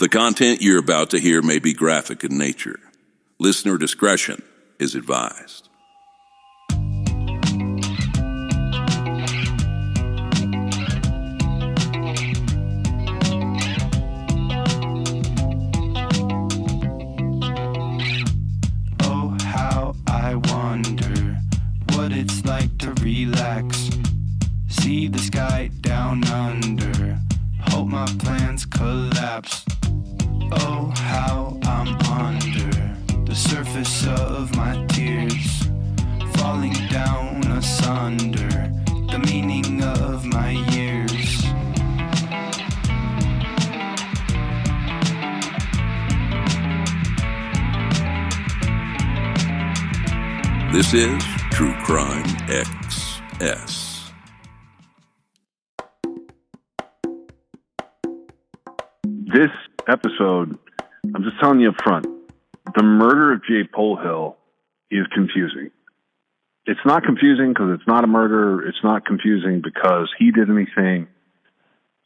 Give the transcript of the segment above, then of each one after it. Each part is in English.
The content you're about to hear may be graphic in nature. Listener discretion is advised. Oh, how I wonder what it's like to relax. See the sky down under. Hope my plans collapse. Oh, how I'm under the surface of my tears, falling down asunder the meaning of my years. This is True Crime XS. This episode, I'm just telling you up front, the murder of Jay Polhill is confusing. It's not confusing because it's not a murder. It's not confusing because he did anything.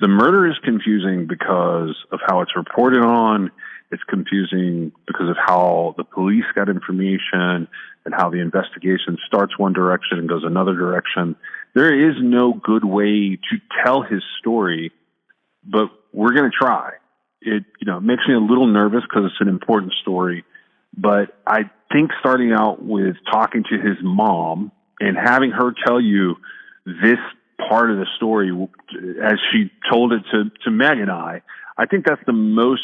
The murder is confusing because of how it's reported on. It's confusing because of how the police got information and how the investigation starts one direction and goes another direction. There is no good way to tell his story, but we're going to try. It makes me a little nervous because it's an important story, but I think starting out with talking to his mom and having her tell you this part of the story as she told it to Meg and I think that's the most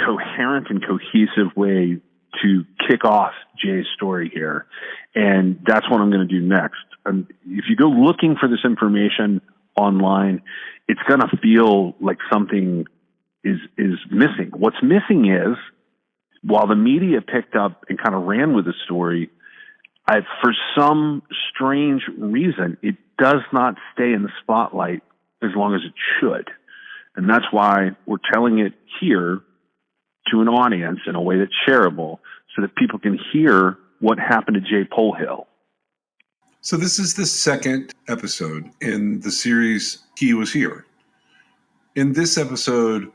coherent and cohesive way to kick off Jay's story here. And that's what I'm going to do next. And if you go looking for this information online, it's going to feel like something is missing. What's missing is, while the media picked up and kind of ran with the story, for some strange reason, it does not stay in the spotlight as long as it should. And that's why we're telling it here to an audience in a way that's shareable so that people can hear what happened to Jay Polhill. So this is the second episode in the series He Was Here. In this episode,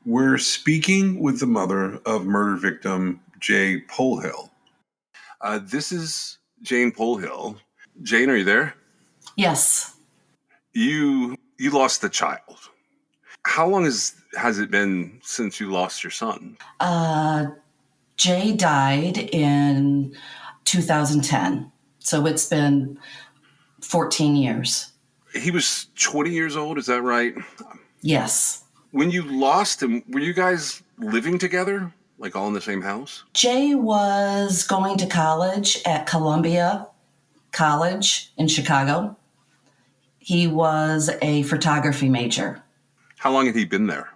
we're speaking with the mother of murder victim Jay Polhill. This is Jane Polhill. Jane, are you there? Yes. You lost a child. How long has it been since you lost your son? Jay died in 2010. So it's been 14 years. He was 20 years old, is that right? Yes. When you lost him, were you guys living together? Like all in the same house? Jay was going to college at Columbia College in Chicago. He was a photography major. How long had he been there?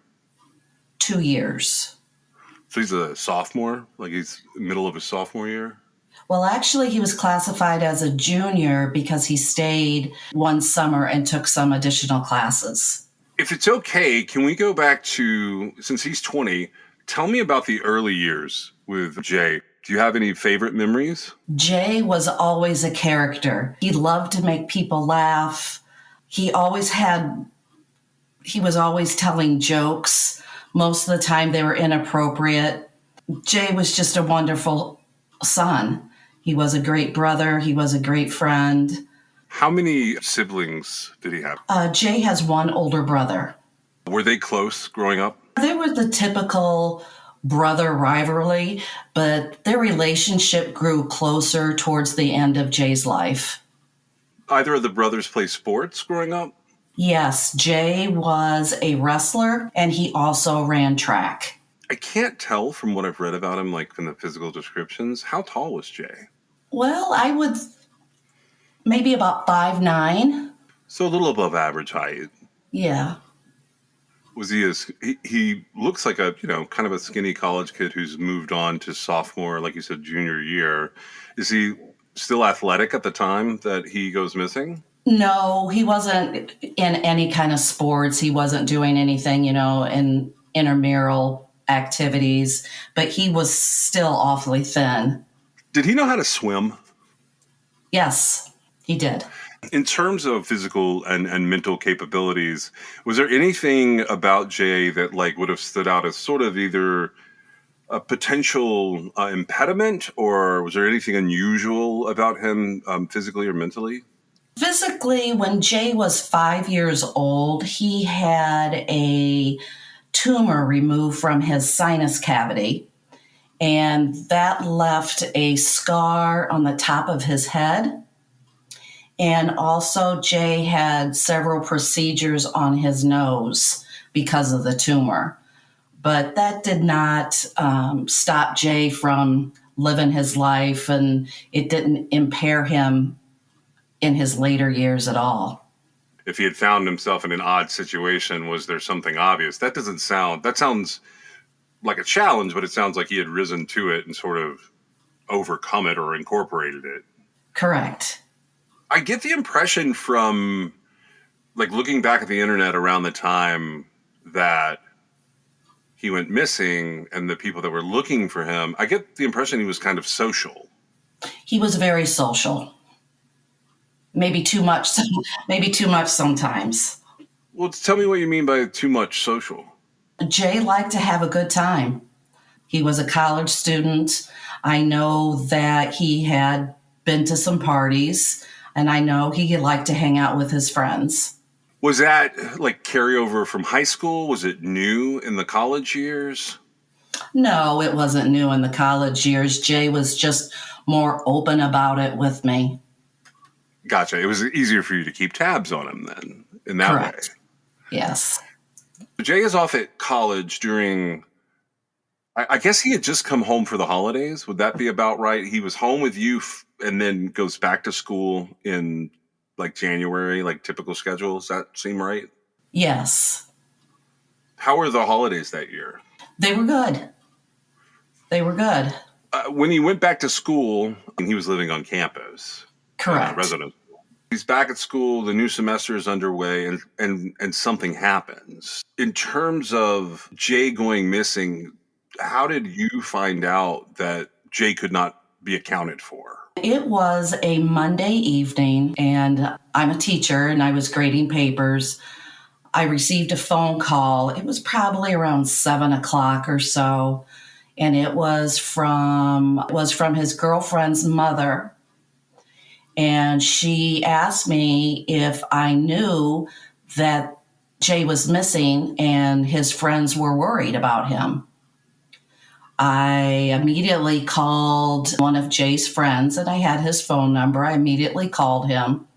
2 years. So he's a sophomore? Like he's middle of his sophomore year? Well, actually, he was classified as a junior because he stayed one summer and took some additional classes. If it's okay, can we go back to, since he's 20, tell me about the early years with Jay. Do you have any favorite memories? Jay was always a character. He loved to make people laugh. He was always telling jokes. Most of the time they were inappropriate. Jay was just a wonderful son. He was a great brother. He was a great friend. How many siblings did he have? Jay has one older brother. Were they close growing up? They were the typical brother rivalry, but their relationship grew closer towards the end of Jay's life. Either of the brothers play sports growing up? Yes, Jay was a wrestler, and he also ran track. I can't tell from what I've read about him, like from the physical descriptions. How tall was Jay? Well, I would maybe about 5'9". So a little above average height. Yeah. Was he looks like a, kind of a skinny college kid who's moved on to sophomore, like you said, junior year. Is he still athletic at the time that he goes missing? No, he wasn't in any kind of sports. He wasn't doing anything, in intramural activities, but he was still awfully thin. Did he know how to swim? Yes, he did. In terms of physical and mental capabilities, was there anything about Jay that like would have stood out as sort of either a potential impediment, or was there anything unusual about him physically or mentally? Physically, when Jay was 5 years old, he had a tumor removed from his sinus cavity, and that left a scar on the top of his head. And also, Jay had several procedures on his nose because of the tumor. But that did not stop Jay from living his life, and it didn't impair him in his later years at all. If he had found himself in an odd situation, was there something obvious? That sounds like a challenge, but it sounds like he had risen to it and sort of overcome it or incorporated it. Correct. I get the impression from like looking back at the internet around the time that he went missing and the people that were looking for him, I get the impression he was kind of social. He was very social. Maybe too much sometimes. Well, tell me what you mean by too much social. Jay liked to have a good time. He was a college student. I know that he had been to some parties, and I know he liked to hang out with his friends. Was that like carryover from high school? Was it new in the college years? No, it wasn't new in the college years. Jay was just more open about it with me. Gotcha. It was easier for you to keep tabs on him then, in that Correct. way. Yes. Jay is off at college during, I guess he had just come home for the holidays. Would that be about right? He was home with you and then goes back to school in like January, like typical schedule. Does that seem right? Yes. How were the holidays that year? They were good. When he went back to school, he was living on campus. Correct. Residence. He's back at school. The new semester is underway, and something happens. In terms of Jay going missing, how did you find out that Jay could not be accounted for? It was a Monday evening, and I'm a teacher, and I was grading papers. I received a phone call. It was probably around 7:00 or so, and it was from his girlfriend's mother. And she asked me if I knew that Jay was missing and his friends were worried about him. I immediately called one of Jay's friends, and I had his phone number. I immediately called him.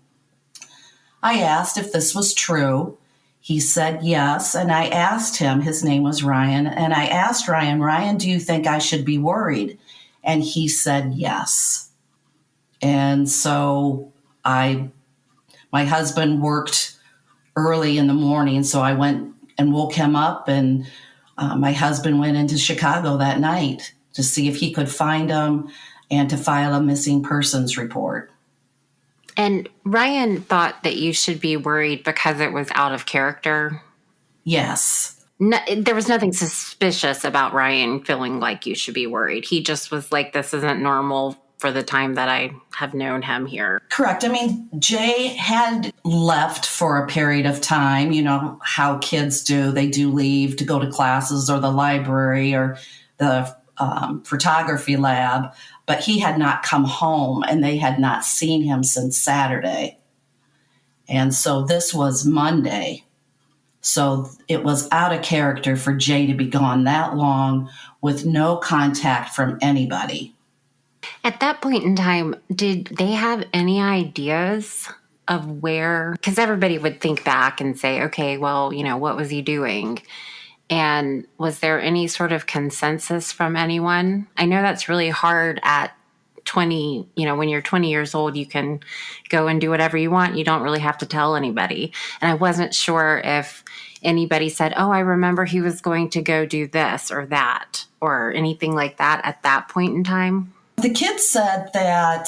I asked if this was true. He said yes, and I asked him, his name was Ryan, and I asked Ryan, do you think I should be worried? And he said yes. And so my husband worked early in the morning, so I went and woke him up, and my husband went into Chicago that night to see if he could find him and to file a missing persons report. And Ryan thought that you should be worried because it was out of character? Yes. No, there was nothing suspicious about Ryan feeling like you should be worried. He just was like, this isn't normal for the time that I have known him here. Correct. I mean, Jay had left for a period of time. You know how kids do. They do leave to go to classes or the library or the photography lab, but he had not come home, and they had not seen him since Saturday. And so this was Monday. So it was out of character for Jay to be gone that long with no contact from anybody. At that point in time, did they have any ideas of where? Because everybody would think back and say, okay, well, what was he doing? And was there any sort of consensus from anyone? I know that's really hard at 20, when you're 20 years old, you can go and do whatever you want. You don't really have to tell anybody. And I wasn't sure if anybody said, oh, I remember he was going to go do this or that or anything like that at that point in time. The kids said that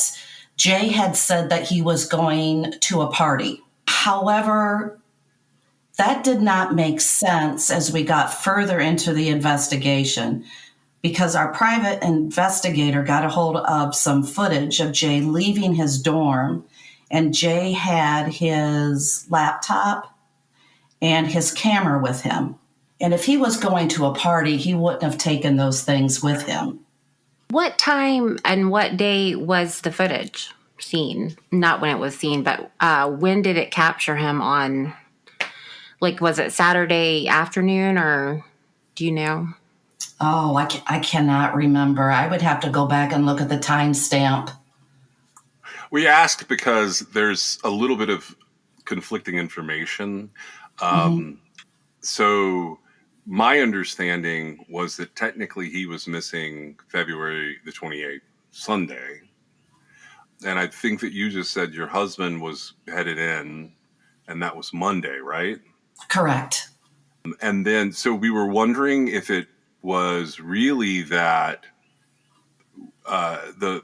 Jay had said that he was going to a party. However, that did not make sense as we got further into the investigation, because our private investigator got a hold of some footage of Jay leaving his dorm and Jay had his laptop and his camera with him. And if he was going to a party, he wouldn't have taken those things with him. What time and what day was the footage seen? Not when it was seen, but when did it capture him on? Like, was it Saturday afternoon, or do you know? Oh, I cannot remember. I would have to go back and look at the timestamp. We ask because there's a little bit of conflicting information. So my understanding was that technically he was missing February the 28th, Sunday. And I think that you just said your husband was headed in, and that was Monday, right? Correct. And then, so we were wondering if it was really that the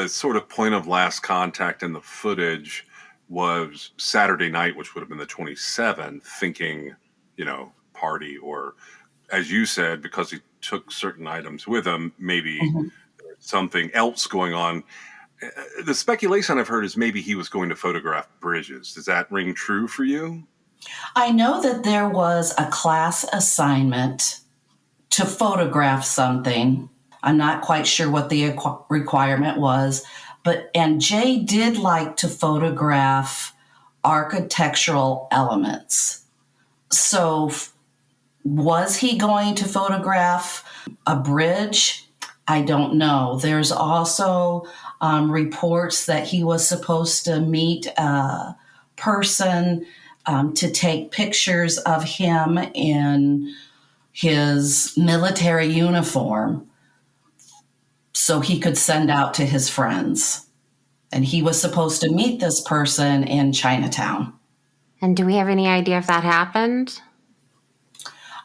sort of point of last contact in the footage was Saturday night, which would have been the 27th, thinking, party, or as you said, because he took certain items with him, maybe something else going on. The speculation I've heard is maybe he was going to photograph bridges. Does that ring true for you? I know that there was a class assignment to photograph something. I'm not quite sure what the requirement was, and Jay did like to photograph architectural elements. So was he going to photograph a bridge? I don't know. There's also reports that he was supposed to meet a person to take pictures of him in his military uniform so he could send out to his friends. And he was supposed to meet this person in Chinatown. And do we have any idea if that happened?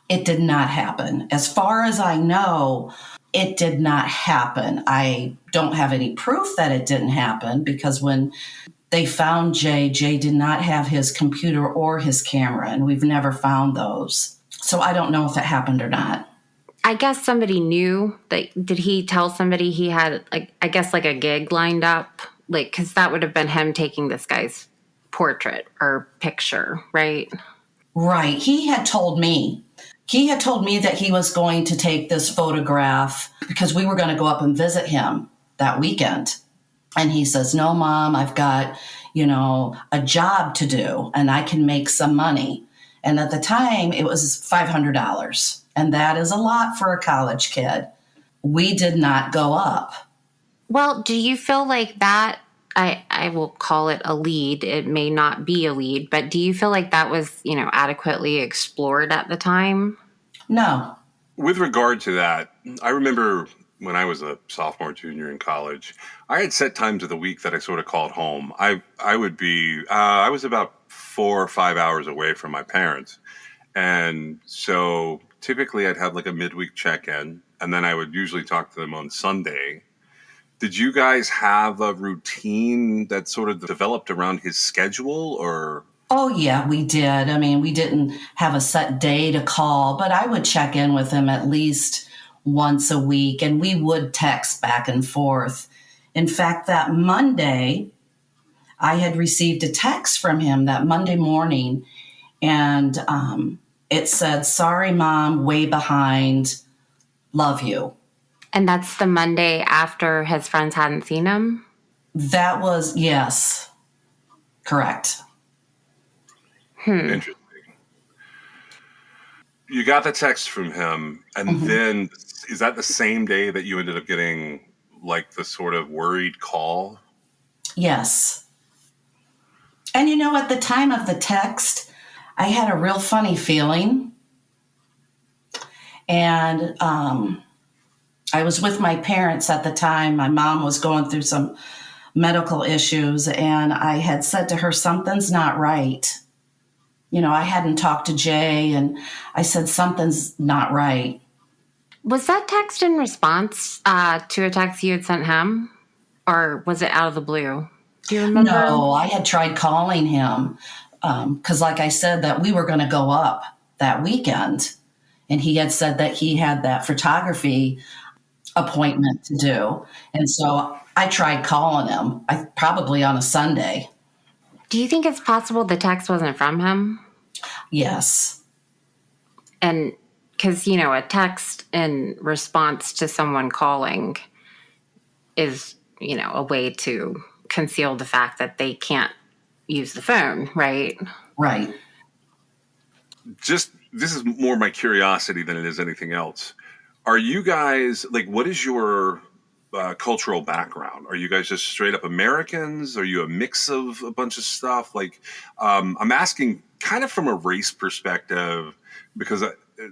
It did not happen. As far as I know, it did not happen. I don't have any proof that it didn't happen because when they found Jay did not have his computer or his camera, and we've never found those. So I don't know if it happened or not. I guess somebody knew. Did he tell somebody he had, a gig lined up? Because that would have been him taking this guy's portrait or picture, right? Right. He had told me. He had told me that he was going to take this photograph because we were going to go up and visit him that weekend. And he says, no, Mom, I've got, a job to do and I can make some money. And at the time it was $500. And that is a lot for a college kid. We did not go up. Well, do you feel like that, I will call it a lead. It may not be a lead, but do you feel like that was, adequately explored at the time? No. With regard to that, I remember when I was a sophomore, junior in college, I had set times of the week that I sort of called home. I was about 4 or 5 hours away from my parents. And so typically I'd have like a midweek check-in, and then I would usually talk to them on Sunday. Did you guys have a routine that sort of developed around his schedule, or? Oh, yeah, we did. I mean, we didn't have a set day to call, but I would check in with him at least once a week, and we would text back and forth. In fact, that Monday, I had received a text from him that Monday morning, and it said, sorry, Mom, way behind, love you. And that's the Monday after his friends hadn't seen him? That was, yes, correct. Interesting. You got the text from him, and then is that the same day that you ended up getting like the sort of worried call? Yes. And at the time of the text, I had a real funny feeling. And I was with my parents at the time. My mom was going through some medical issues, and I had said to her, something's not right. I hadn't talked to Jay, and I said, something's not right. Was that text in response to a text you had sent him? Or was it out of the blue? Do you remember? No, I had tried calling him because, like I said, that we were going to go up that weekend. And he had said that he had that photography appointment to do. And so I tried calling him, probably on a Sunday. Do you think it's possible the text wasn't from him? Yes. And because, a text in response to someone calling is, a way to conceal the fact that they can't use the phone, right? Right. This is more my curiosity than it is anything else. Are you guys, what is your cultural background? Are you guys just straight up Americans? Are you a mix of a bunch of stuff? I'm asking kind of from a race perspective, because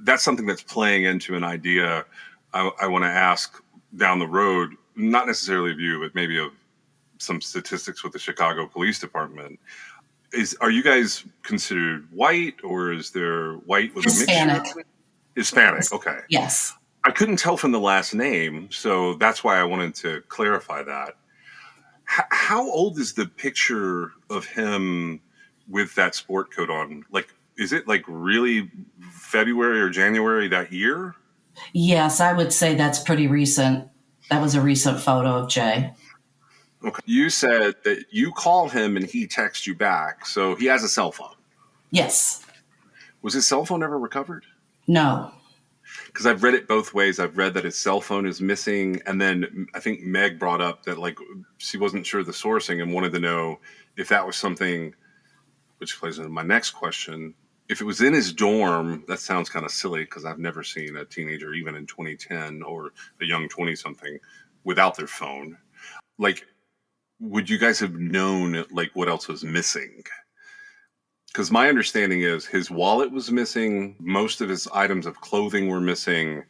that's something that's playing into an idea I want to ask down the road, not necessarily of you, but maybe of some statistics with the Chicago Police Department. Are you guys considered white, or is there white with Hispanic. a mixture? Hispanic, okay. Yes. I couldn't tell from the last name, so that's why I wanted to clarify that. How old is the picture of him with that sport coat on? Is it really February or January that year? Yes, I would say that's pretty recent. That was a recent photo of Jay. Okay. You said that you call him and he texts you back, so he has a cell phone. Yes. Was his cell phone ever recovered? No. Because I've read it both ways. I've read that his cell phone is missing, and then I think Meg brought up that she wasn't sure of the sourcing and wanted to know if that was something, which plays into my next question. If it was in his dorm, that sounds kind of silly, because I've never seen a teenager, even in 2010, or a young 20-something, without their phone. Would you guys have known what else was missing? Because my understanding is his wallet was missing. Most of his items of clothing were missing.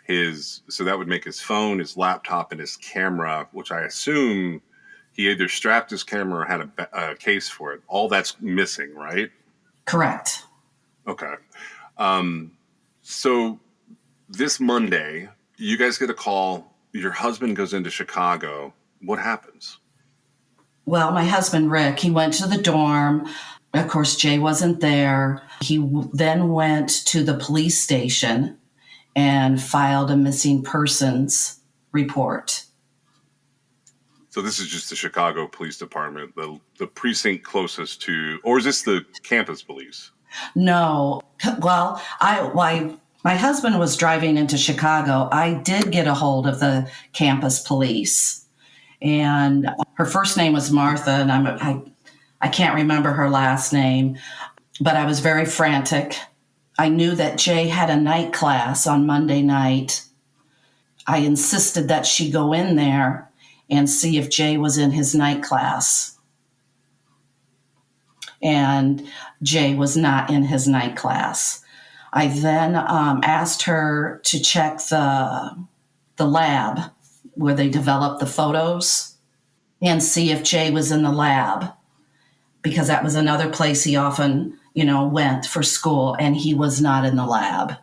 So that would make his phone, his laptop, and his camera, which I assume he either strapped his camera or had a case for it. All that's missing, right? Correct. Okay. So this Monday, you guys get a call. Your husband goes into Chicago. What happens? Well, my husband, Rick, he went to the dorm. Of course, Jay wasn't there. He then went to the police station and filed a missing persons report. So this is just the Chicago Police Department, the precinct closest to, or is this the campus police? No. Well, my husband was driving into Chicago. I did get a hold of the campus police, and her first name was Martha, and I can't remember her last name, but I was very frantic. I knew that Jay had a night class on Monday night. I insisted that she go in there and see if Jay was in his night class. And Jay was not in his night class. I then asked her to check the lab where they developed the photos and see if Jay was in the lab, because that was another place he often, went for school, and he was not in the lab.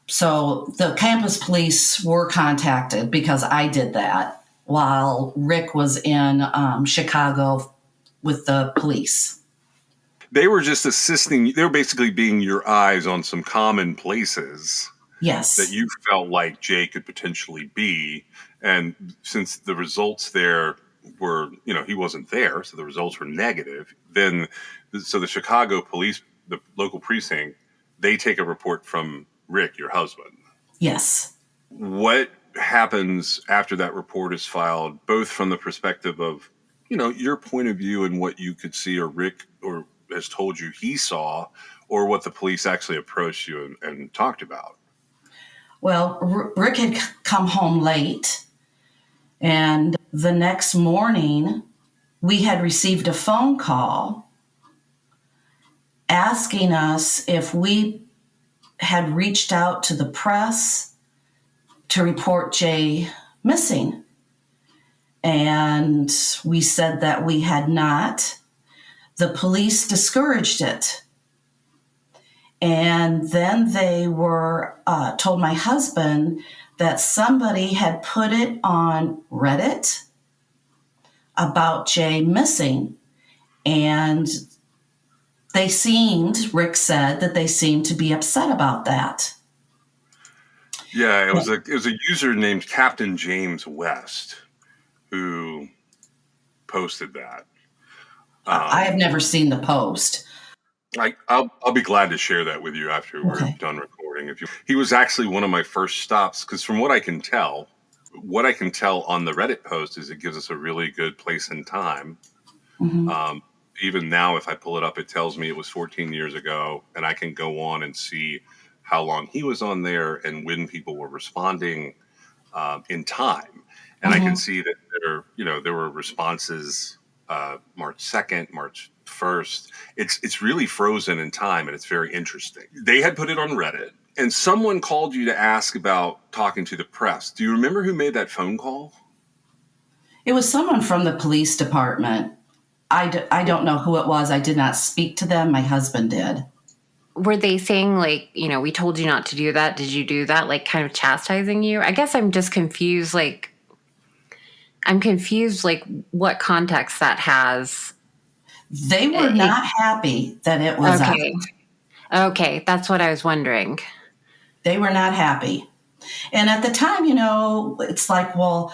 So the campus police were contacted because I did that while Rick was in Chicago with the police. They were just assisting. They were basically being your eyes on some common places. Yes. That you felt like Jay could potentially be. And since the results there were, he wasn't there, so the results were negative, so the Chicago police, the local precinct, they take a report from Rick, your husband. Yes. What happens after that report is filed, both from the perspective of, your point of view and what you could see, or Rick or has told you he saw, or what the police actually approached you and talked about? Well, Rick had come home late, and the next morning we had received a phone call asking us if we had reached out to the press to report Jay missing. And we said that we had not. The police discouraged it. And then they told my husband that somebody had put it on Reddit about Jay missing. And Rick said that they seemed to be upset about that. Yeah, it was a user named Captain James West who posted that. I have never seen the post. I'll be glad to share that with you after we're done recording. He was actually one of my first stops, because from what I can tell on the Reddit post is it gives us a really good place and time. Mm-hmm. Even now, if I pull it up, it tells me it was 14 years ago, and I can go on and see how long he was on there and when people were responding in time. And I can see that there were responses March 2nd, March 1st. It's really frozen in time, and it's very interesting. They had put it on Reddit, and someone called you to ask about talking to the press. Do you remember who made that phone call? It was someone from the police department. I don't know who it was. I did not speak to them. My husband did. Were they saying, like, we told you not to do that? Did you do that? Like, kind of chastising you? I guess I'm just confused. I'm confused, what context that has. They were not happy that it was okay. Okay, that's what I was wondering. They were not happy. And at the time, it's like, well,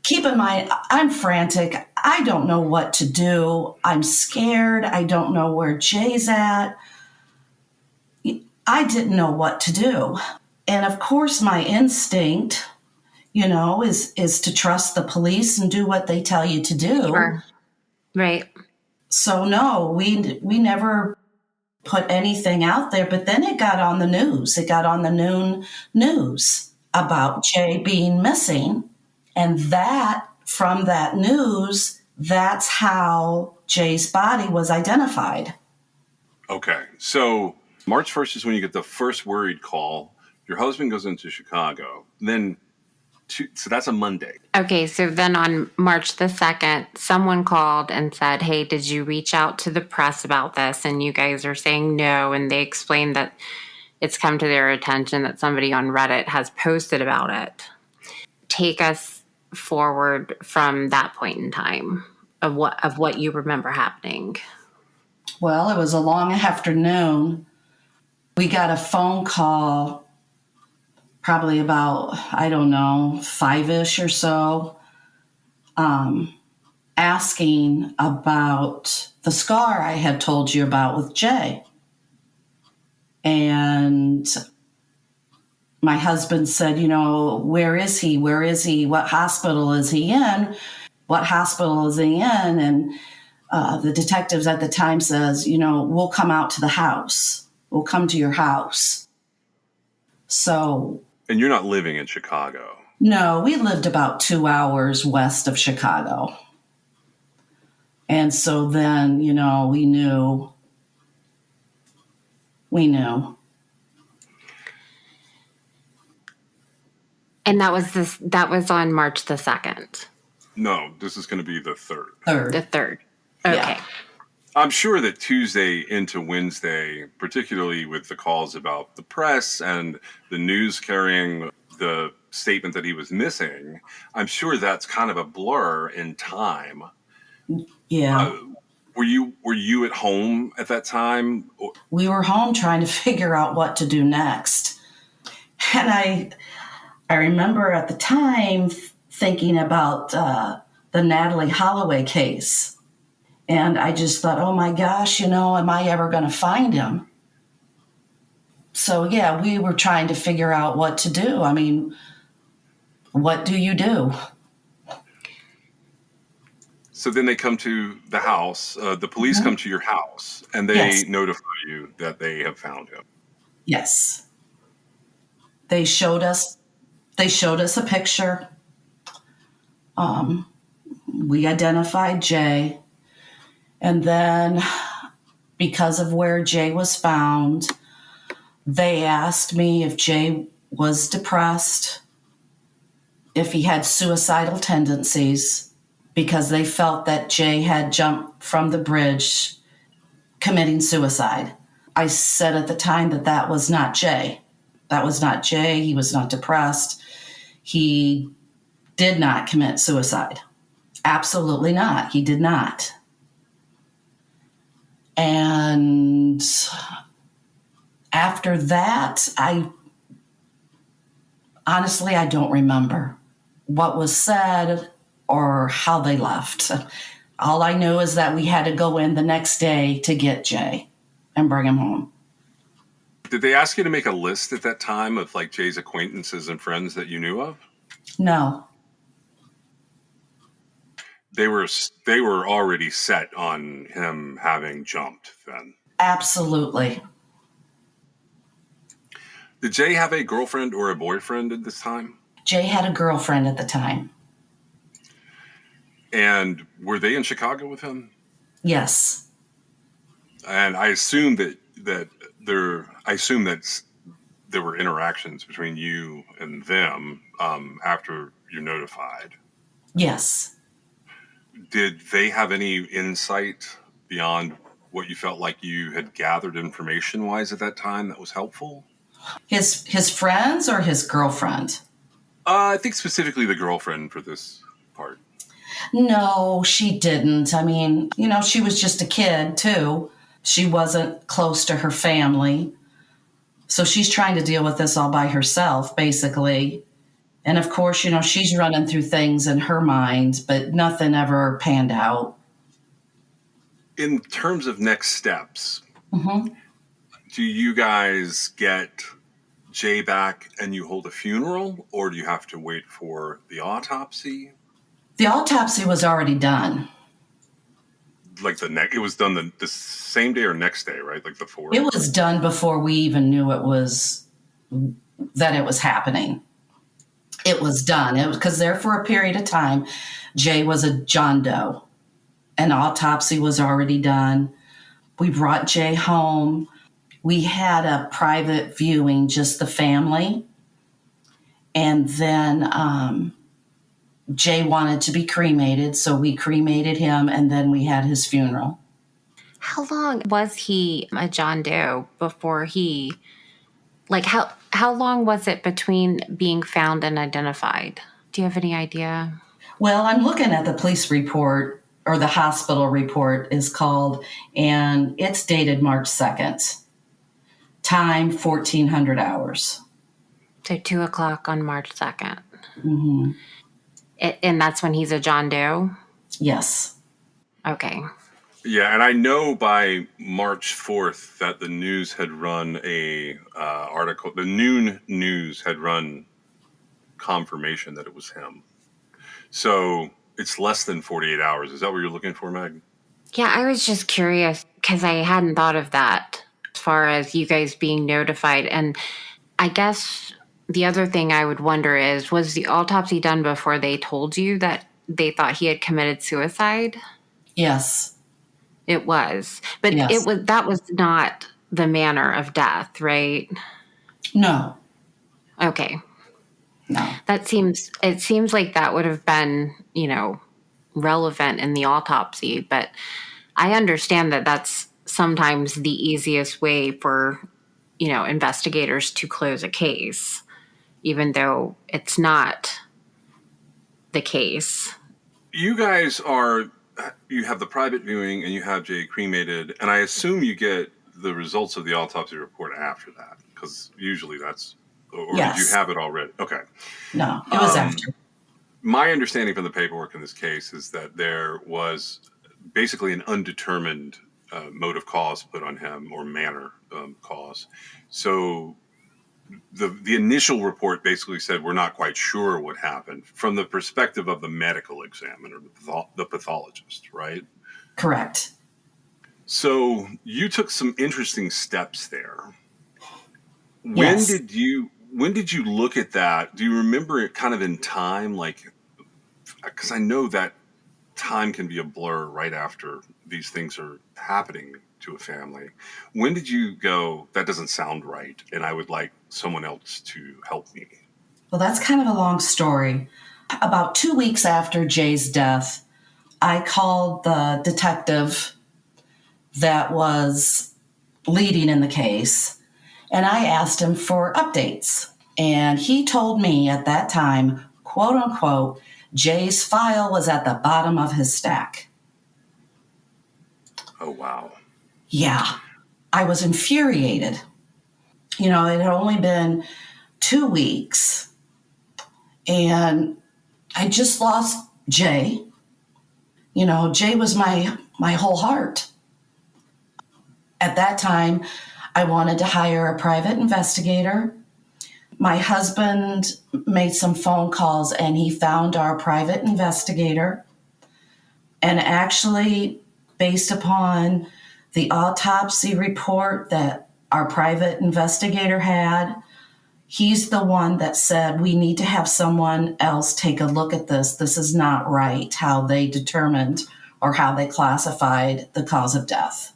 keep in mind, I'm frantic. I don't know what to do. I'm scared. I don't know where Jay's at. I didn't know what to do. And of course, my instinct, is to trust the police and do what they tell you to do. Sure. Right. So no, we never put anything out there, but then it got on the news. It got on the noon news about Jay being missing. And from that news, that's how Jay's body was identified. Okay. So March 1st is when you get the first worried call. Your husband goes into Chicago. Then, so that's a Monday. Okay. So then on March the 2nd, someone called and said, hey, did you reach out to the press about this? And you guys are saying no. And they explained that it's come to their attention that somebody on Reddit has posted about it. Take us forward from that point in time of what you remember happening. Well, it was a long afternoon. We got a phone call probably about, 5-ish or so, asking about the scar I had told you about with Jay. And my husband said, where is he? Where is he? What hospital is he in? What hospital is he in? And the detectives at the time says, we'll come out to the house. We'll come to your house. So. And you're not living in Chicago? No, we lived about 2 hours west of Chicago. And so then, we knew. And that was on March the 2nd. No, this is going to be the 3rd. The 3rd. Okay. Yeah. I'm sure that Tuesday into Wednesday, particularly with the calls about the press and the news carrying the statement that he was missing, I'm sure that's kind of a blur in time. Yeah. Were you at home at that time? We were home trying to figure out what to do next. And I remember at the time thinking about the Natalie Holloway case. And I just thought, oh my gosh, am I ever going to find him? So yeah, we were trying to figure out what to do. I mean, what do you do? So then they come to the house. The police come to your house, and they notify you that they have found him. Yes. They showed us a picture. We identified Jay. And then because of where Jay was found, they asked me if Jay was depressed, if he had suicidal tendencies, because they felt that Jay had jumped from the bridge committing suicide. I said at the time that was not Jay. That was not Jay. He was not depressed. He did not commit suicide. Absolutely not. He did not. And after that, I don't remember what was said or how they left. All I know is that we had to go in the next day to get Jay and bring him home. Did they ask you to make a list at that time of like Jay's acquaintances and friends that you knew of? No. They were already set on him having jumped then. Absolutely. Did Jay have a girlfriend or a boyfriend at this time? Jay had a girlfriend at the time. And were they in Chicago with him? Yes. And I assume that there were interactions between you and them after you're notified. Yes. Did they have any insight beyond what you felt like you had gathered information-wise at that time that was helpful? His friends or his girlfriend? I think specifically the girlfriend for this part. No, she didn't. I mean, she was just a kid, too. She wasn't close to her family. So she's trying to deal with this all by herself, basically. And of course, she's running through things in her mind, but nothing ever panned out. In terms of next steps, Mm-hmm. do you guys get Jay back and you hold a funeral, or do you have to wait for the autopsy? The autopsy was already done. Like it was done the same day or next day, right? Like the 4th? It was done before we even knew that it was happening. It was done. It was because there for a period of time, Jay was a John Doe. An autopsy was already done. We brought Jay home. We had a private viewing, just the family. And then Jay wanted to be cremated, so we cremated him, and then we had his funeral. How long was he a John Doe before he, like, how long was it between being found and identified? Do you have any idea? Well, I'm looking at the police report, or the hospital report is called, and it's dated March 2nd. Time, 1,400 hours. So 2:00 on March 2nd. Mm-hmm. And that's when he's a John Doe? Yes. Okay. Yeah, and I know by March 4th that the news had run a article. The Noon News had run confirmation that it was him. So it's less than 48 hours. Is that what you're looking for, Meg? Yeah, I was just curious because I hadn't thought of that as far as you guys being notified. And I guess the other thing I would wonder is, was the autopsy done before they told you that they thought he had committed suicide? Yes. It was. But Yes. that was not the manner of death, right? No. Okay. No. It seems like that would have been, relevant in the autopsy, but I understand that that's sometimes the easiest way for, investigators to close a case, even though it's not the case. You guys you have the private viewing and you have Jay cremated, and I assume you get the results of the autopsy report after that, because usually that's, or Yes. did you have it already? Okay. No, it was after. My understanding from the paperwork in this case is that there was basically an undetermined mode of cause put on him, or manner cause. So the initial report basically said we're not quite sure what happened from the perspective of the medical examiner, the pathologist, right? Correct. So you took some interesting steps there. Yes. When did you look at that? Do you remember it kind of in time? Like, because I know that time can be a blur right after these things are happening to a family. When did you go, that doesn't sound right, and I would like someone else to help me? Well, that's kind of a long story. About 2 weeks after Jay's death, I called the detective that was leading in the case, and I asked him for updates. And he told me at that time, quote unquote, Jay's file was at the bottom of his stack. Oh, wow. Yeah, I was infuriated. It had only been 2 weeks, and I just lost Jay. Jay was my whole heart. At that time, I wanted to hire a private investigator. My husband made some phone calls and he found our private investigator. And actually, based upon the autopsy report that our private investigator had, he's the one that said, we need to have someone else take a look at this. This is not right, how they determined or how they classified the cause of death.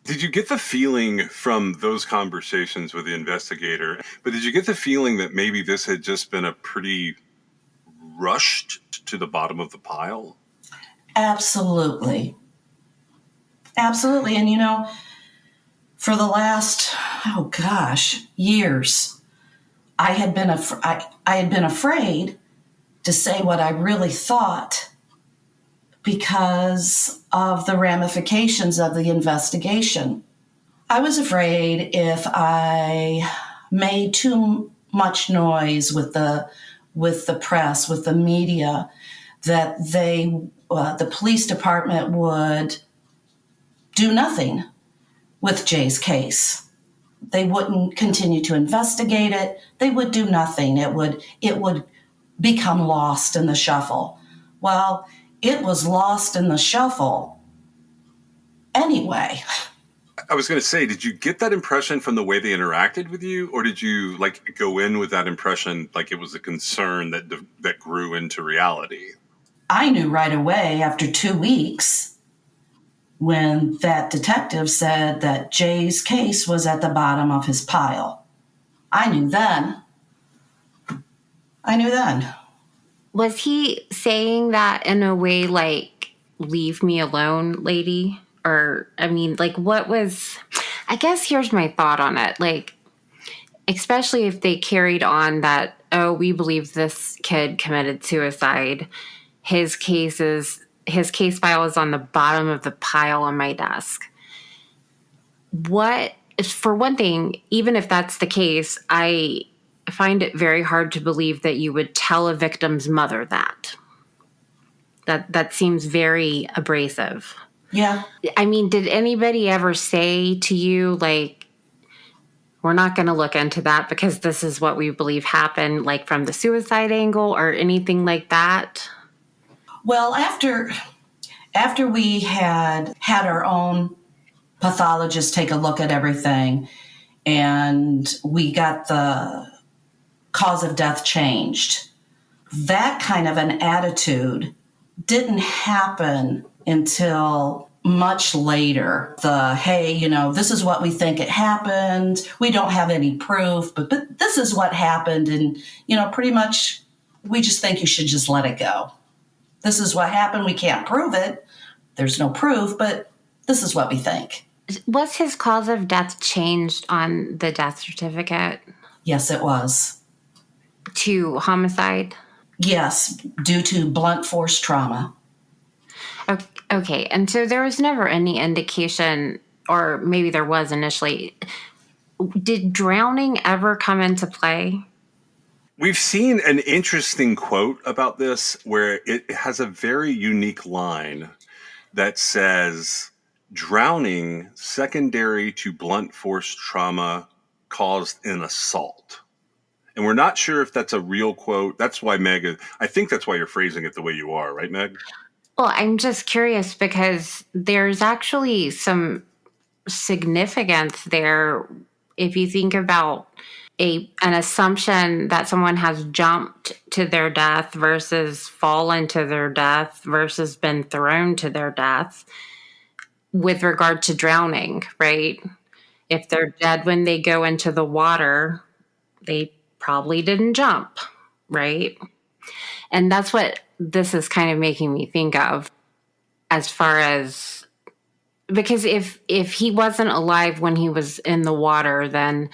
Did you get the feeling from those conversations with the investigator, but did you get the feeling that maybe this had just been a pretty rushed to the bottom of the pile? Absolutely. Absolutely. And, for the last, years, I had been afraid to say what I really thought because of the ramifications of the investigation. I was afraid if I made too much noise with the press, with the media, that the police department would do nothing with Jay's case. They wouldn't continue to investigate it. They would do nothing. It would become lost in the shuffle. Well, it was lost in the shuffle anyway. I was going to say, did you get that impression from the way they interacted with you, or did you go in with that impression like it was a concern that grew into reality? I knew right away after 2 weeks when that detective said that Jay's case was at the bottom of his pile. I knew then. Was he saying that in a way like, leave me alone, lady? Or, what was, I guess here's my thought on it. Especially if they carried on that, oh, we believe this kid committed suicide. His case file is on the bottom of the pile on my desk. For one thing, even if that's the case, I find it very hard to believe that you would tell a victim's mother that. That seems very abrasive. Yeah. Did anybody ever say to you, we're not going to look into that because this is what we believe happened, from the suicide angle or anything like that? Well, after we had our own pathologist take a look at everything and we got the cause of death changed, that kind of an attitude didn't happen until much later. Hey, this is what we think it happened. We don't have any proof, but this is what happened. And, pretty much we just think you should just let it go. This is what happened. We can't prove it. There's no proof, but this is what we think. Was his cause of death changed on the death certificate? Yes, it was. To homicide? Yes, due to blunt force trauma. Okay, and so there was never any indication, or maybe there was initially. Did drowning ever come into play? We've seen an interesting quote about this where it has a very unique line that says, drowning secondary to blunt force trauma caused an assault. And we're not sure if that's a real quote. That's why, Meg, I think that's why you're phrasing it the way you are, right, Meg? Well, I'm just curious because there's actually some significance there if you think about an assumption that someone has jumped to their death versus fallen to their death versus been thrown to their death with regard to drowning, right? If they're dead when they go into the water, they probably didn't jump, right? And that's what this is kind of making me think of as far as, because if he wasn't alive when he was in the water, then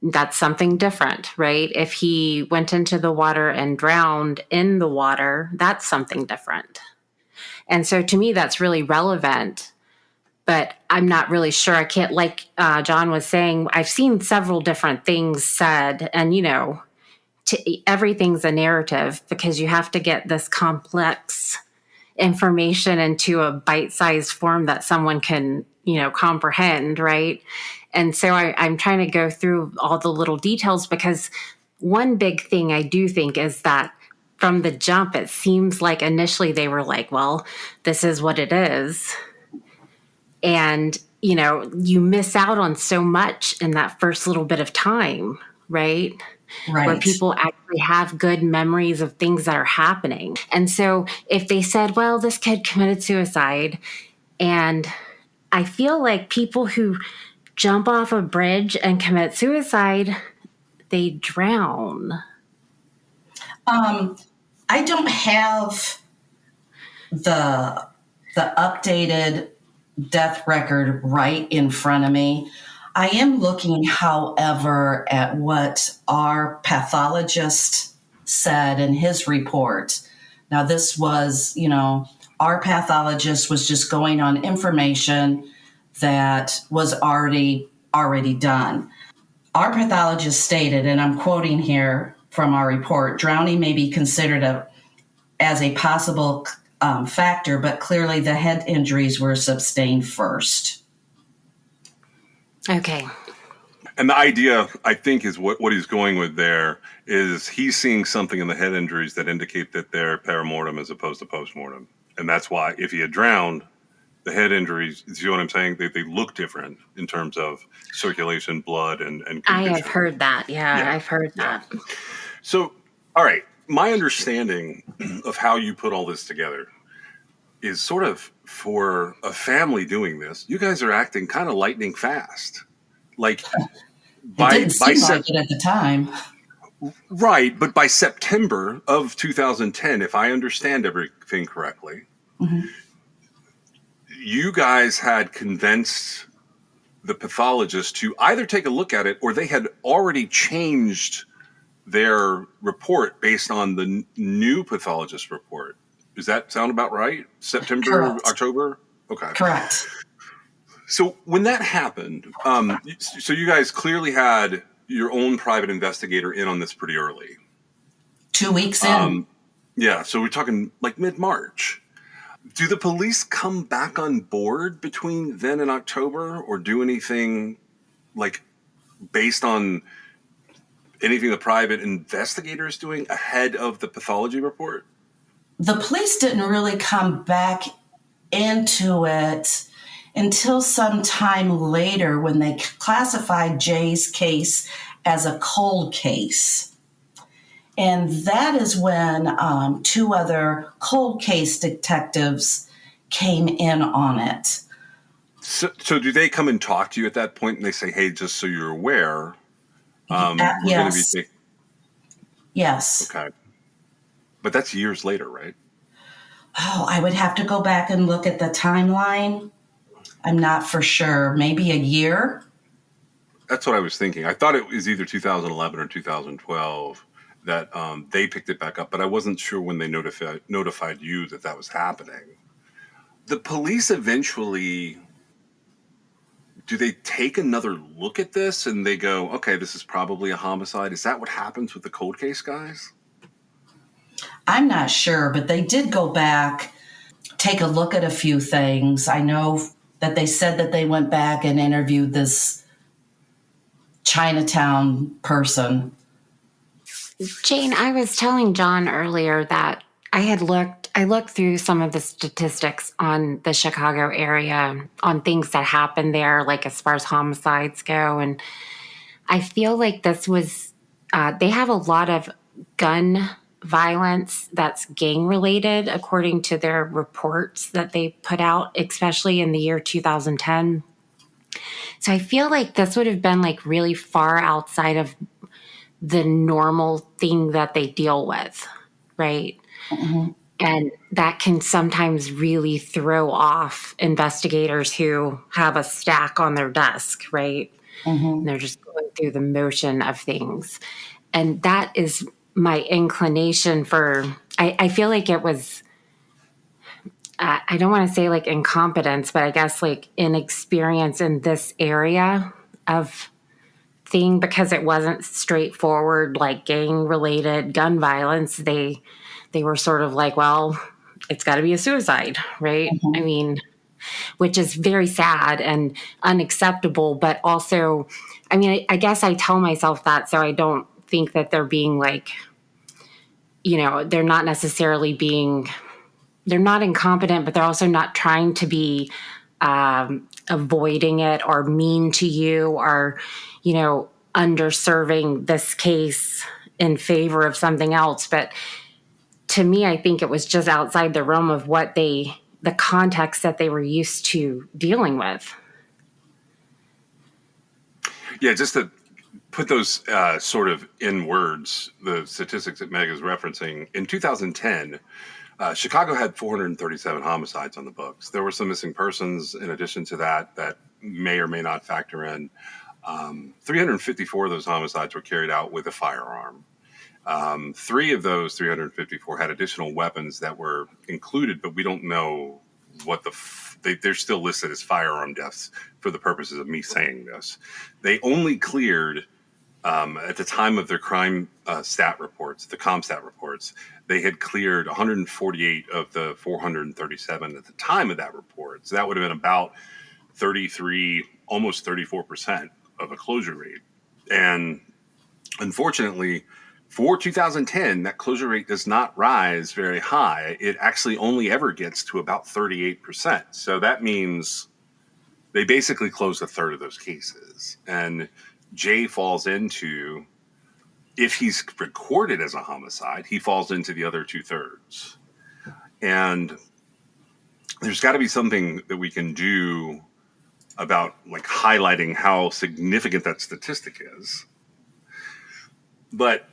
that's something different, right? If he went into the water and drowned in the water, that's something different. And so to me, that's really relevant, but I'm not really sure. I can't, like John was saying, I've seen several different things said, and, everything's a narrative because you have to get this complex information into a bite-sized form that someone can, comprehend, right? And so I'm trying to go through all the little details because one big thing I do think is that from the jump, it seems like initially they were like, well, this is what it is. And, you miss out on so much in that first little bit of time, right? Right. Where people actually have good memories of things that are happening. And so if they said, well, this kid committed suicide, and I feel like people who jump off a bridge and commit suicide, they drown. I don't have the updated death record right in front of me. I am looking, however, at what our pathologist said in his report. Now, this was, our pathologist was just going on information that was already done. Our pathologist stated, and I'm quoting here from our report, drowning may be considered as a possible factor, but clearly the head injuries were sustained first. Okay. And the idea, I think, is what he's going with there is he's seeing something in the head injuries that indicate that they're perimortem as opposed to postmortem. And that's why if he had drowned, the head injuries, you know what I'm saying? They look different in terms of circulation, blood, and condition. I have heard that. Yeah, I've heard that. So, all right. My understanding of how you put all this together is sort of for a family doing this, you guys are acting kind of lightning fast. Like It didn't seem like it at the time. Right, but by September of 2010, if I understand everything correctly, you guys had convinced the pathologist to either take a look at it or they had already changed their report based on the new pathologist report. Does that sound about right? September, Correct. October? Okay. Correct. So when that happened, so you guys clearly had your own private investigator in on this pretty early. 2 weeks in. Yeah, so we're talking like mid-March. Do the police come back on board between then and October or do anything like based on anything the private investigator is doing ahead of the pathology report? The police didn't really come back into it until some time later when they classified Jay's case as a cold case. And that is when 2 other cold case detectives came in on it. So do they come and talk to you at that point and they say, hey, just so you're aware, we're going to be Yes. Okay. But that's years later, right? Oh, I would have to go back and look at the timeline. I'm not for sure. Maybe a year? That's what I was thinking. I thought it was either 2011 or 2012 that they picked it back up, but I wasn't sure when they notified you that was happening. The police eventually, do they take another look at this and they go, okay, this is probably a homicide? Is that what happens with the cold case guys? I'm not sure, but they did go back, take a look at a few things. I know that they said that they went back and interviewed this Chinatown person. Jane, I was telling John earlier that I looked through some of the statistics on the Chicago area on things that happened there, like as far as homicides go. And I feel like this was, they have a lot of gun violence that's gang related, according to their reports that they put out, especially in the year 2010. So I feel like this would have been like really far outside of the normal thing that they deal with, right? Mm-hmm. And that can sometimes really throw off investigators who have a stack on their desk, right? Mm-hmm. And they're just going through the motion of things. And that is my inclination for, I feel like it was, I don't want to say like incompetence, but I guess like inexperience in this area of thing, because it wasn't straightforward, like gang-related gun violence. They were sort of like, well, it's got to be a suicide, right? Mhm. I mean, which is very sad and unacceptable, but also, I mean, I guess I tell myself that so I don't think that they're being like, they're not necessarily being, they're not incompetent, but they're also not trying to be avoiding it or mean to you or, underserving this case in favor of something else. But to me, I think it was just outside the realm of the context that they were used to dealing with. Yeah, just to put those sort of in words, the statistics that Meg is referencing, in 2010, Chicago had 437 homicides on the books. There were some missing persons in addition to that may or may not factor in. 354 of those homicides were carried out with a firearm. 3 of those 354 had additional weapons that were included, but we don't know what they're still listed as firearm deaths for the purposes of me saying this. They only cleared, at the time of their crime stat reports, the CompStat reports, they had cleared 148 of the 437 at the time of that report. So that would have been about 33, almost 34% of a closure rate. And unfortunately, for 2010, that closure rate does not rise very high. It actually only ever gets to about 38%. So that means they basically closed a third of those cases. And Jay falls into, if he's recorded as a homicide, he falls into the other 2/3. And there's got to be something that we can do about like highlighting how significant that statistic is. But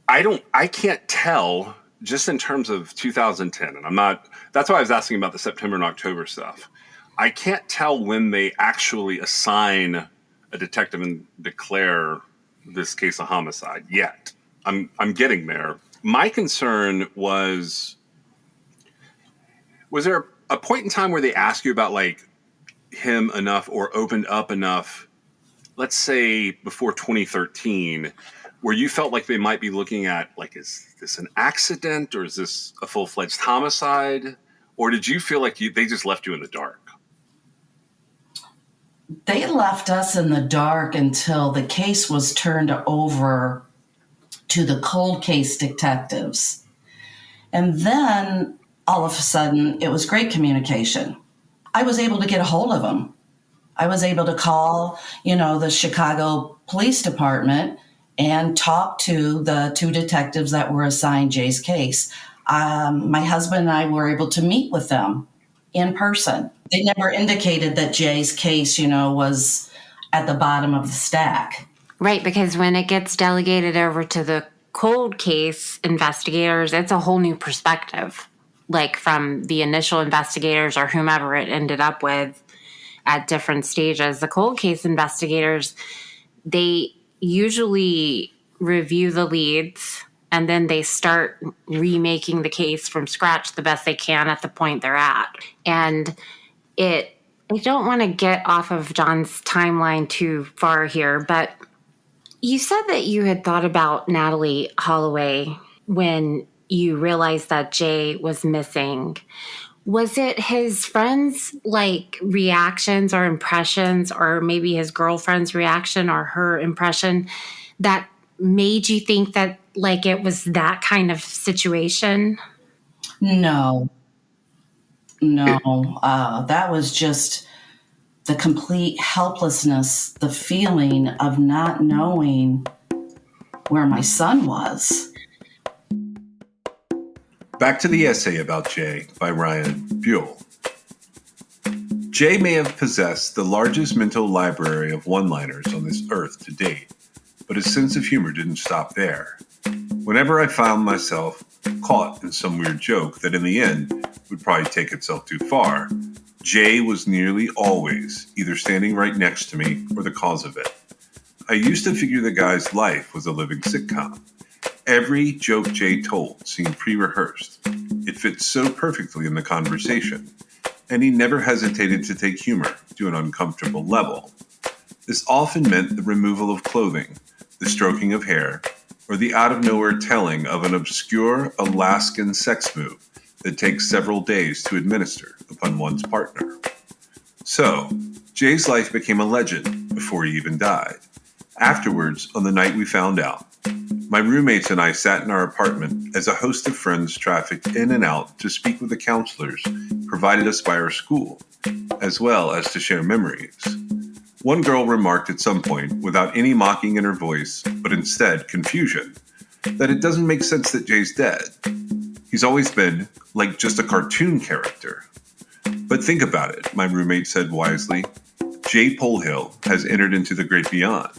I can't tell just in terms of 2010, and that's why I was asking about the September and October stuff. I can't tell when they actually assign a detective and declare this case a homicide yet. I'm getting there. My concern was there a point in time where they asked you about like him enough or opened up enough, let's say before 2013, where you felt like they might be looking at, like, is this an accident or is this a full-fledged homicide? Or did you feel like they just left you in the dark? They left us in the dark until the case was turned over to the cold case detectives. And then all of a sudden, it was great communication. I was able to get a hold of them. I was able to call, the Chicago Police Department and talk to the 2 detectives that were assigned Jay's case. My husband and I were able to meet with them in person. They never indicated that Jay's case, was at the bottom of the stack. Right, because when it gets delegated over to the cold case investigators, it's a whole new perspective, like from the initial investigators or whomever it ended up with at different stages. The cold case investigators, they usually review the leads and then they start remaking the case from scratch the best they can at the point they're at. And I don't want to get off of John's timeline too far here, but you said that you had thought about Natalie Holloway when you realized that Jay was missing. Was it his friends' reactions or impressions, or maybe his girlfriend's reaction or her impression that made you think that it was that kind of situation? No. That was just the complete helplessness, the feeling of not knowing where my son was. Back to the essay about Jay by Ryan Buell. Jay may have possessed the largest mental library of one-liners on this earth to date, but his sense of humor didn't stop there. Whenever I found myself caught in some weird joke that in the end would probably take itself too far, Jay was nearly always either standing right next to me or the cause of it. I used to figure the guy's life was a living sitcom. Every joke Jay told seemed pre-rehearsed. It fit so perfectly in the conversation, and he never hesitated to take humor to an uncomfortable level. This often meant the removal of clothing, the stroking of hair, or the out-of-nowhere telling of an obscure Alaskan sex move that takes several days to administer upon one's partner. So, Jay's life became a legend before he even died. Afterwards, on the night we found out, my roommates and I sat in our apartment as a host of friends trafficked in and out to speak with the counselors provided us by our school, as well as to share memories. One girl remarked at some point, without any mocking in her voice, but instead confusion, that it doesn't make sense that Jay's dead. He's always been like just a cartoon character. But think about it, my roommate said wisely. Jay Polhill has entered into the great beyond.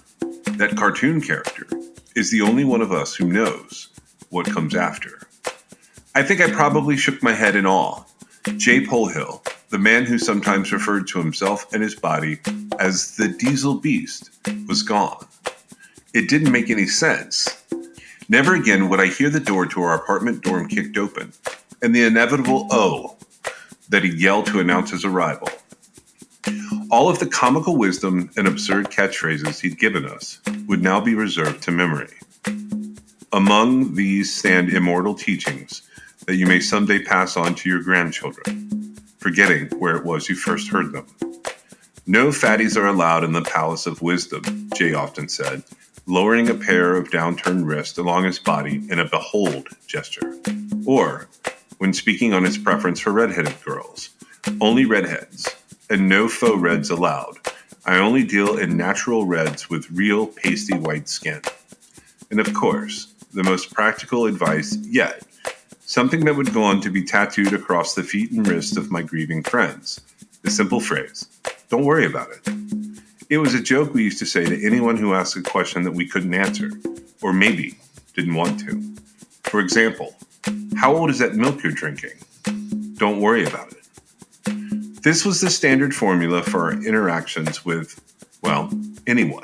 That cartoon character is the only one of us who knows what comes after. I think I probably shook my head in awe. Jay Polhill, the man who sometimes referred to himself and his body as the Diesel Beast, was gone. It didn't make any sense. Never again would I hear the door to our apartment dorm kicked open, and the inevitable "oh" that he'd yell to announce his arrival. All of the comical wisdom and absurd catchphrases he'd given us would now be reserved to memory. Among these stand immortal teachings that you may someday pass on to your grandchildren, forgetting where it was you first heard them. No fatties are allowed in the palace of wisdom, Jay often said, lowering a pair of downturned wrists along his body in a behold gesture. Or, when speaking on his preference for redheaded girls, only redheads, and no faux reds allowed. I only deal in natural reds with real pasty white skin. And of course, the most practical advice yet, something that would go on to be tattooed across the feet and wrists of my grieving friends. The simple phrase, don't worry about it. It was a joke we used to say to anyone who asked a question that we couldn't answer, or maybe didn't want to. For example, how old is that milk you're drinking? Don't worry about it. This was the standard formula for our interactions with, well, anyone.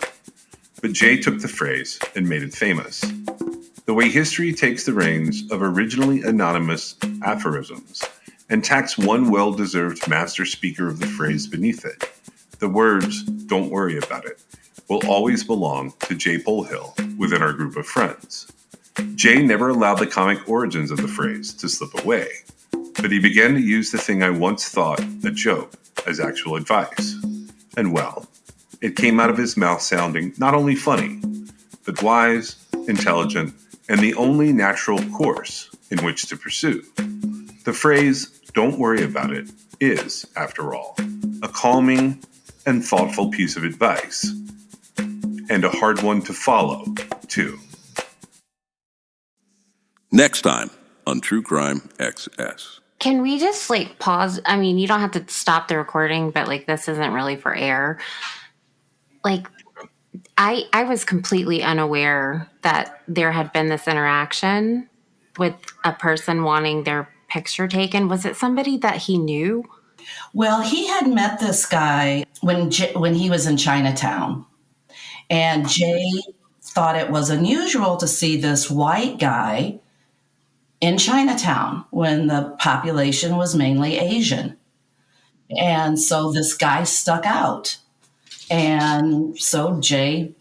But Jay took the phrase and made it famous. The way history takes the reins of originally anonymous aphorisms and tacks one well-deserved master speaker of the phrase beneath it. The words, don't worry about it, will always belong to Jay Polhill within our group of friends. Jay never allowed the comic origins of the phrase to slip away, but he began to use the thing I once thought a joke as actual advice. And well, it came out of his mouth sounding not only funny, but wise, intelligent, and the only natural course in which to pursue. The phrase, don't worry about it, is, after all, a calming and thoughtful piece of advice, and a hard one to follow, too. Next time on True Crime XS. Can we just pause? I mean, you don't have to stop the recording, but this isn't really for air. I was completely unaware that there had been this interaction with a person wanting their picture taken. Was it somebody that he knew? Well, he had met this guy when he was in Chinatown, and Jay thought it was unusual to see this white guy in Chinatown when the population was mainly Asian. And so this guy stuck out. And so Jay,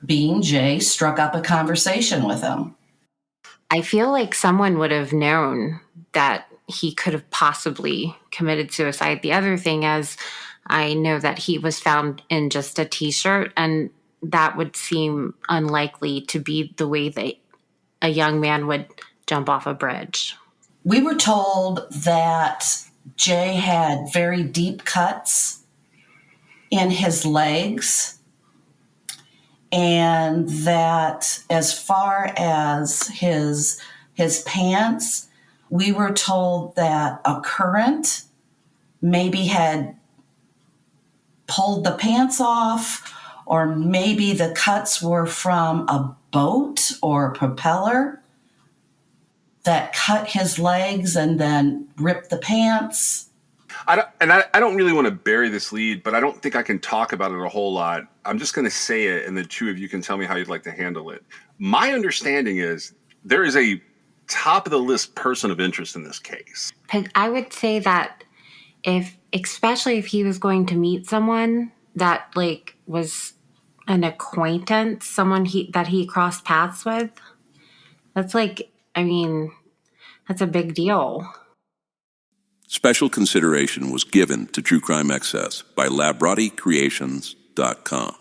being Jay, struck up a conversation with him. I feel like someone would have known that he could have possibly committed suicide. The other thing is, I know that he was found in just a T-shirt, and that would seem unlikely to be the way that a young man would jump off a bridge. We were told that Jay had very deep cuts in his legs, and that as far as his pants, we were told that a current maybe had pulled the pants off, or maybe the cuts were from a boat or a propeller that cut his legs and then ripped the pants. I don't really want to bury this lead, but I don't think I can talk about it a whole lot. I'm just going to say it, and the two of you can tell me how you'd like to handle it. My understanding is there is a top-of-the-list person of interest in this case. I would say that especially if he was going to meet someone that was an acquaintance, someone that he crossed paths with. That's like, I mean, that's a big deal. Special consideration was given to True Crime Excess by LabrottieCreations.com.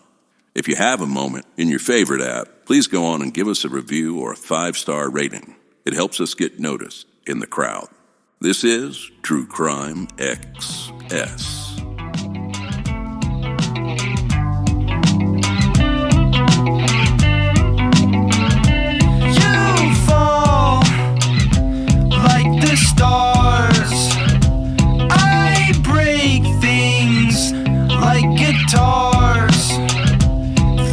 If you have a moment in your favorite app, please go on and give us a review or a 5-star rating. It helps us get noticed in the crowd. This is True Crime XS. You fall like the stars. I break things like guitars.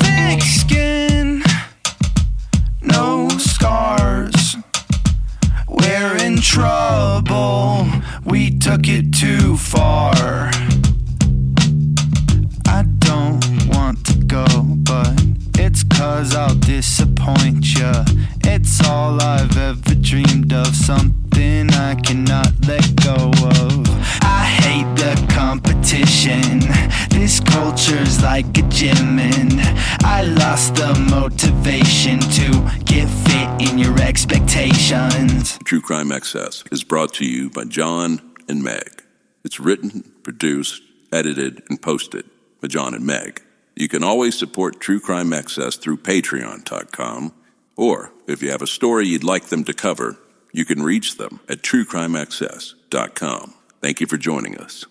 Thick skin, no scars. We're in trouble, we took it too far. I don't want to go, but it's 'cause I'll disappoint ya. It's all I've ever dreamed of, something I cannot let go of. I hate the competition, this culture's like a gym, and I lost the motivation to get fit in your expectations. True Crime Excess is brought to you by John and Meg. It's written, produced, edited, and posted by John and Meg. You can always support True Crime Excess through Patreon.com, or if you have a story you'd like them to cover, you can reach them at TrueCrimeAccess.com. Thank you for joining us.